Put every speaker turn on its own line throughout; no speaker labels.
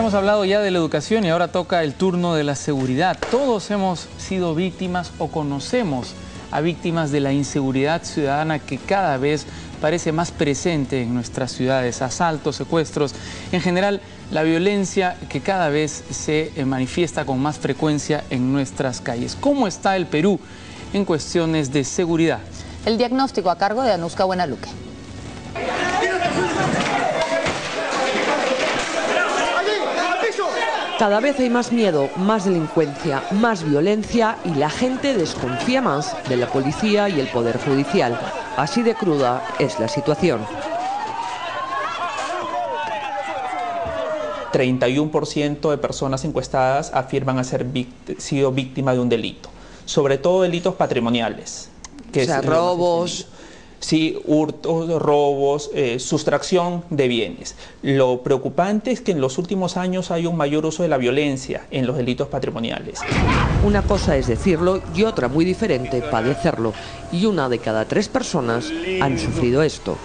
Hemos hablado ya de la educación y ahora toca el turno de la seguridad. Todos hemos sido víctimas o conocemos a víctimas de la inseguridad ciudadana que cada vez parece más presente en nuestras ciudades. Asaltos, secuestros, en general la violencia que cada vez se manifiesta con más frecuencia en nuestras calles. ¿Cómo está el Perú en cuestiones de seguridad?
El diagnóstico a cargo de Anuska Buenaluque.
Cada vez hay más miedo, más delincuencia, más violencia y la gente desconfía más de la policía y el poder judicial. Así de cruda es la situación.
31% de personas encuestadas afirman haber sido víctimas de un delito, sobre todo delitos patrimoniales.
O sea, robos.
Sí, hurtos, robos, sustracción de bienes. Lo preocupante es que en los últimos años hay un mayor uso de la violencia en los delitos patrimoniales.
Una cosa es decirlo y otra muy diferente, padecerlo. Y 1 de cada 3 personas han sufrido esto.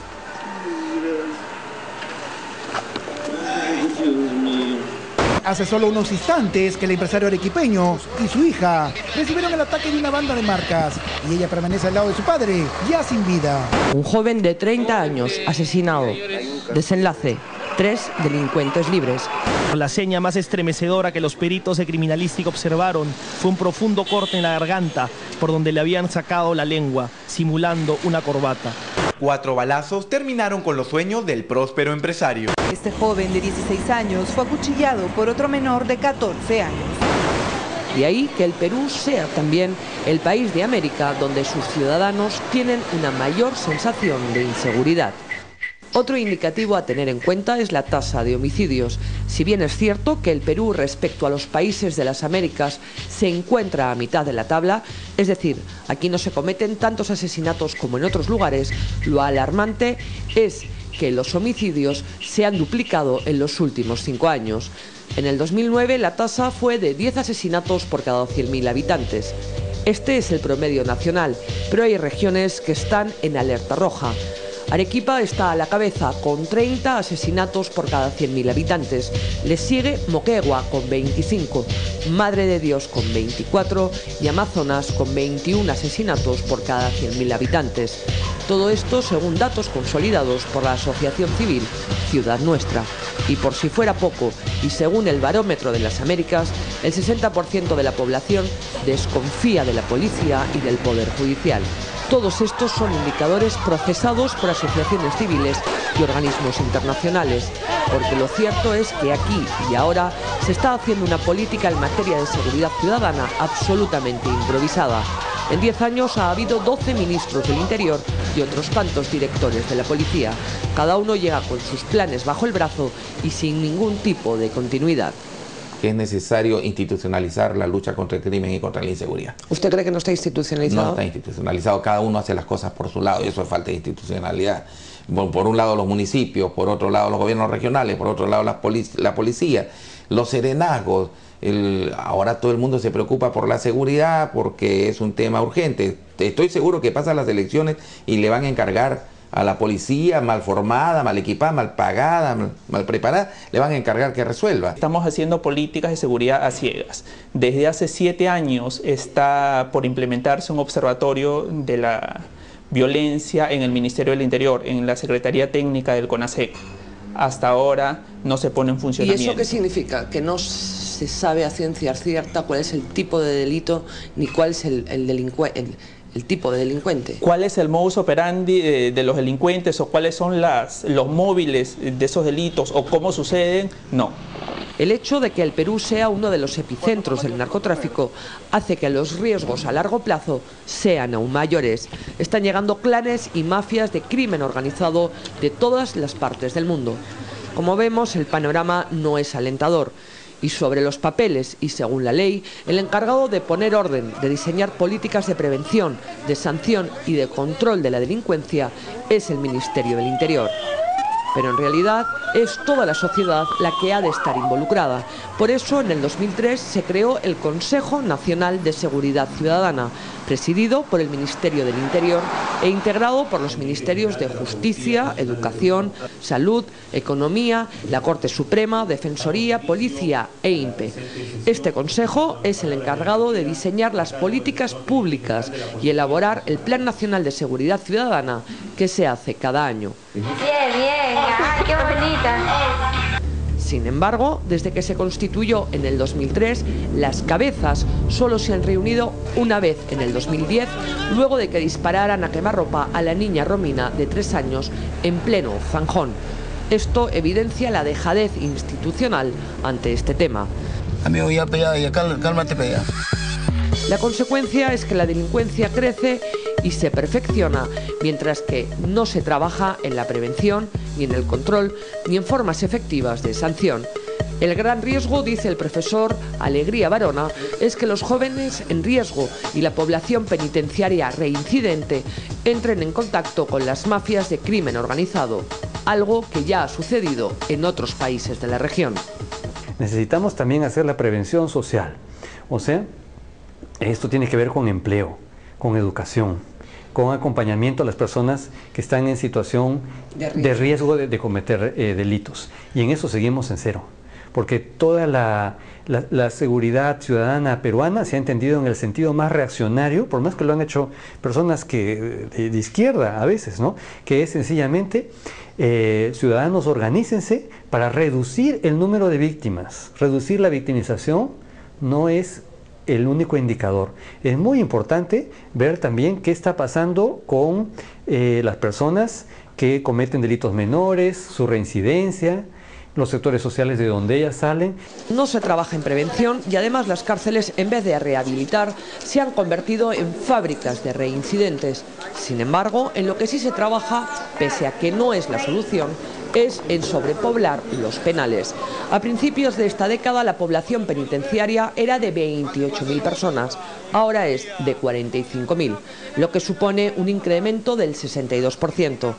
Hace solo unos instantes que el empresario arequipeño y su hija recibieron el ataque de una banda de marcas y ella permanece al lado de su padre, ya sin vida.
Un joven de 30 años asesinado. Desenlace: 3 delincuentes libres.
La seña más estremecedora que los peritos de criminalística observaron fue un profundo corte en la garganta por donde le habían sacado la lengua, simulando una corbata.
4 balazos terminaron con los sueños del próspero empresario.
Este joven de 16 años fue acuchillado por otro menor de 14 años.
De ahí que el Perú sea también el país de América donde sus ciudadanos tienen una mayor sensación de inseguridad. Otro indicativo a tener en cuenta es la tasa de homicidios. Si bien es cierto que el Perú respecto a los países de las Américas se encuentra a mitad de la tabla, es decir, aquí no se cometen tantos asesinatos como en otros lugares, lo alarmante es que los homicidios se han duplicado en los últimos 5 años. En el 2009 la tasa fue de 10 asesinatos por cada 100.000 habitantes. Este es el promedio nacional, pero hay regiones que están en alerta roja. Arequipa está a la cabeza con 30 asesinatos por cada 100.000 habitantes. Le sigue Moquegua con 25, Madre de Dios con 24 y Amazonas con 21 asesinatos por cada 100.000 habitantes. Todo esto según datos consolidados por la asociación civil Ciudad Nuestra. Y por si fuera poco, y según el Barómetro de las Américas, el 60% de la población desconfía de la policía y del poder judicial. Todos estos son indicadores procesados por asociaciones civiles y organismos internacionales, porque lo cierto es que aquí y ahora se está haciendo una política en materia de seguridad ciudadana absolutamente improvisada. En 10 años ha habido 12 ministros del Interior y otros tantos directores de la policía. Cada uno llega con sus planes bajo el brazo y sin ningún tipo de continuidad.
Que es necesario institucionalizar la lucha contra el crimen y contra la inseguridad.
¿Usted cree que no está institucionalizado?
No está institucionalizado, cada uno hace las cosas por su lado y eso es falta de institucionalidad. Por un lado los municipios, por otro lado los gobiernos regionales, por otro lado la policía, los serenazgos. Ahora todo el mundo se preocupa por la seguridad porque es un tema urgente. Estoy seguro que pasan las elecciones y le van a encargar a la policía mal formada, mal equipada, mal pagada, mal preparada, le van a encargar que resuelva.
Estamos haciendo políticas de seguridad a ciegas. Desde hace 7 años está por implementarse un observatorio de la violencia en el Ministerio del Interior, en la Secretaría Técnica del CONASEC. Hasta ahora no se pone en funcionamiento.
¿Y eso qué significa? Que no se sabe a ciencia cierta cuál es el tipo de delito ni cuál es el tipo de delincuente.
¿Cuál es el modus operandi de los delincuentes o cuáles son los móviles de esos delitos o cómo suceden? No.
El hecho de que el Perú sea uno de los epicentros del narcotráfico hace que los riesgos a largo plazo sean aún mayores. Están llegando clanes y mafias de crimen organizado de todas las partes del mundo. Como vemos, el panorama no es alentador. Y sobre los papeles y según la ley, el encargado de poner orden, de diseñar políticas de prevención, de sanción y de control de la delincuencia es el Ministerio del Interior. pero en realidad es toda la sociedad la que ha de estar involucrada. Por eso, en el 2003 se creó el Consejo Nacional de Seguridad Ciudadana, presidido por el Ministerio del Interior e integrado por los Ministerios de Justicia, Educación, Salud, Economía, la Corte Suprema, Defensoría, Policía e INPE. Este consejo es el encargado de diseñar las políticas públicas y elaborar el Plan Nacional de Seguridad Ciudadana que se hace cada año.
Bien, bien, ay, qué bonita.
Sin embargo, desde que se constituyó en el 2003, las cabezas solo se han reunido una vez en el 2010, luego de que dispararan a quemarropa a la niña Romina de 3 años en pleno Zanjón. Esto evidencia la dejadez institucional ante este tema.
Amigo, ya cálmate, pega.
La consecuencia es que la delincuencia crece y se perfecciona, mientras que no se trabaja en la prevención, ni en el control, ni en formas efectivas de sanción. El gran riesgo, dice el profesor Alegría Barona, es que los jóvenes en riesgo y la población penitenciaria reincidente entren en contacto con las mafias de crimen organizado, algo que ya ha sucedido en otros países de la región.
Necesitamos también hacer la prevención social, o sea, esto tiene que ver con empleo, con educación, con acompañamiento a las personas que están en situación de riesgo de cometer delitos. Y en eso seguimos en cero, porque toda la seguridad ciudadana peruana se ha entendido en el sentido más reaccionario, por más que lo han hecho personas que de izquierda a veces, ¿no? Que es sencillamente ciudadanos, organícense para reducir el número de víctimas. Reducir la victimización no es el único indicador. Es muy importante ver también qué está pasando con las personas que cometen delitos menores, su reincidencia, los sectores sociales de donde ellas salen.
No se trabaja en prevención y además las cárceles, en vez de rehabilitar, se han convertido en fábricas de reincidentes. Sin embargo, en lo que sí se trabaja, pese a que no es la solución, es en sobrepoblar los penales. A principios de esta década la población penitenciaria era de 28.000 personas, ahora es de 45.000, lo que supone un incremento del 62%.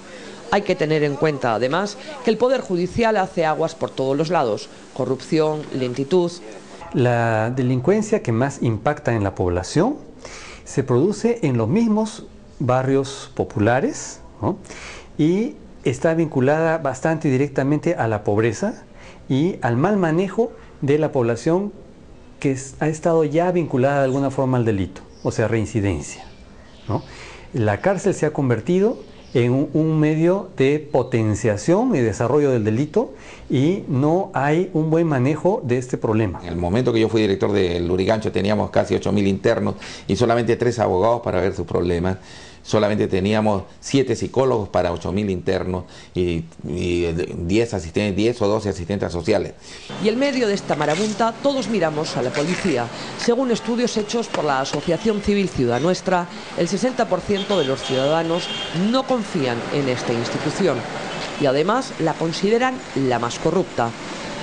Hay que tener en cuenta, además, que el Poder Judicial hace aguas por todos los lados: corrupción, lentitud.
La delincuencia que más impacta en la población se produce en los mismos barrios populares, ¿no? Y está vinculada bastante directamente a la pobreza y al mal manejo de la población que ha estado ya vinculada de alguna forma al delito, o sea, reincidencia, ¿no? La cárcel se ha convertido en un medio de potenciación y desarrollo del delito y no hay un buen manejo de este problema.
En el momento que yo fui director del Lurigancho teníamos casi 8.000 internos y solamente 3 abogados para ver sus problemas. Solamente teníamos 7 psicólogos para 8.000 internos y 10 o 12 asistentes sociales.
Y en medio de esta marabunta todos miramos a la policía. Según estudios hechos por la Asociación Civil Ciudad Nuestra, el 60% de los ciudadanos no confían en esta institución y además la consideran la más corrupta.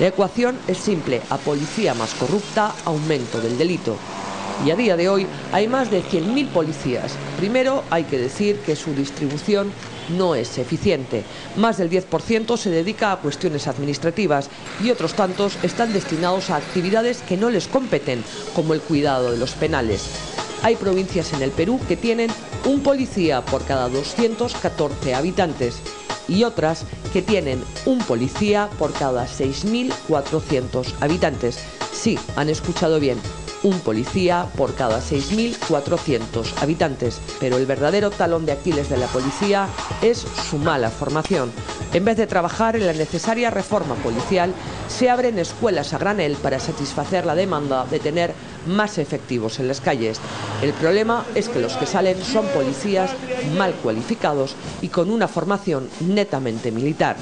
La ecuación es simple: a policía más corrupta, aumento del delito. Y a día de hoy hay más de 100.000 policías. Primero hay que decir que su distribución no es eficiente. Más del 10% se dedica a cuestiones administrativas y otros tantos están destinados a actividades que no les competen, como el cuidado de los penales. Hay provincias en el Perú que tienen un policía por cada 214 habitantes y otras que tienen un policía por cada 6.400 habitantes. Sí, han escuchado bien. Un policía por cada 6.400 habitantes. Pero el verdadero talón de Aquiles de la policía es su mala formación. En vez de trabajar en la necesaria reforma policial, se abren escuelas a granel para satisfacer la demanda de tener más efectivos en las calles. El problema es que los que salen son policías mal cualificados y con una formación netamente militar.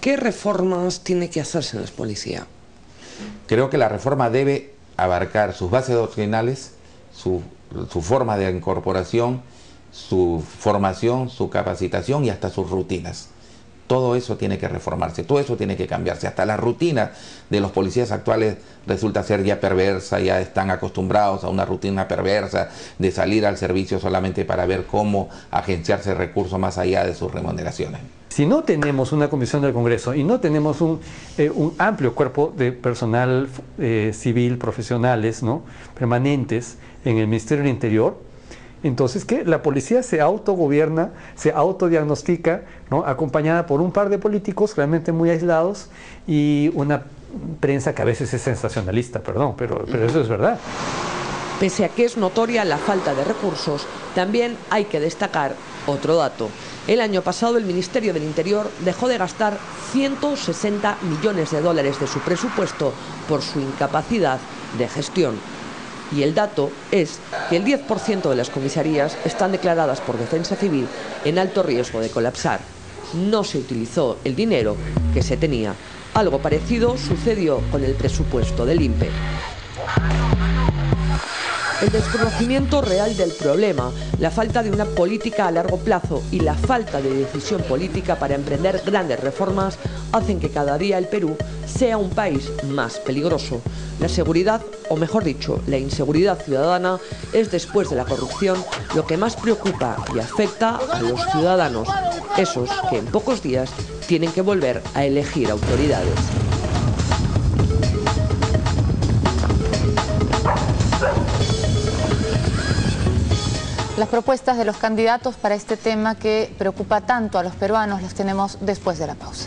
¿Qué reformas tiene que hacerse en la policía?
Creo que la reforma debe abarcar sus bases doctrinales, su forma de incorporación, su formación, su capacitación y hasta sus rutinas. Todo eso tiene que reformarse, todo eso tiene que cambiarse. Hasta la rutina de los policías actuales resulta ser ya perversa, ya están acostumbrados a una rutina perversa de salir al servicio solamente para ver cómo agenciarse recursos más allá de sus remuneraciones.
Si no tenemos una comisión del Congreso y no tenemos un amplio cuerpo de personal civil, profesionales, ¿no?, permanentes en el Ministerio del Interior, entonces que la policía se autogobierna, se autodiagnostica, ¿no?, acompañada por un par de políticos realmente muy aislados y una prensa que a veces es sensacionalista, perdón, pero eso es verdad.
Pese a que es notoria la falta de recursos, también hay que destacar otro dato. El año pasado el Ministerio del Interior dejó de gastar 160 millones de dólares de su presupuesto por su incapacidad de gestión. Y el dato es que el 10% de las comisarías están declaradas por Defensa Civil en alto riesgo de colapsar. No se utilizó el dinero que se tenía. Algo parecido sucedió con el presupuesto del INPE. El desconocimiento real del problema, la falta de una política a largo plazo y la falta de decisión política para emprender grandes reformas hacen que cada día el Perú sea un país más peligroso. La seguridad, o mejor dicho, la inseguridad ciudadana es, después de la corrupción, lo que más preocupa y afecta a los ciudadanos, esos que en pocos días tienen que volver a elegir autoridades.
Las propuestas de los candidatos para este tema que preocupa tanto a los peruanos las tenemos después de la pausa.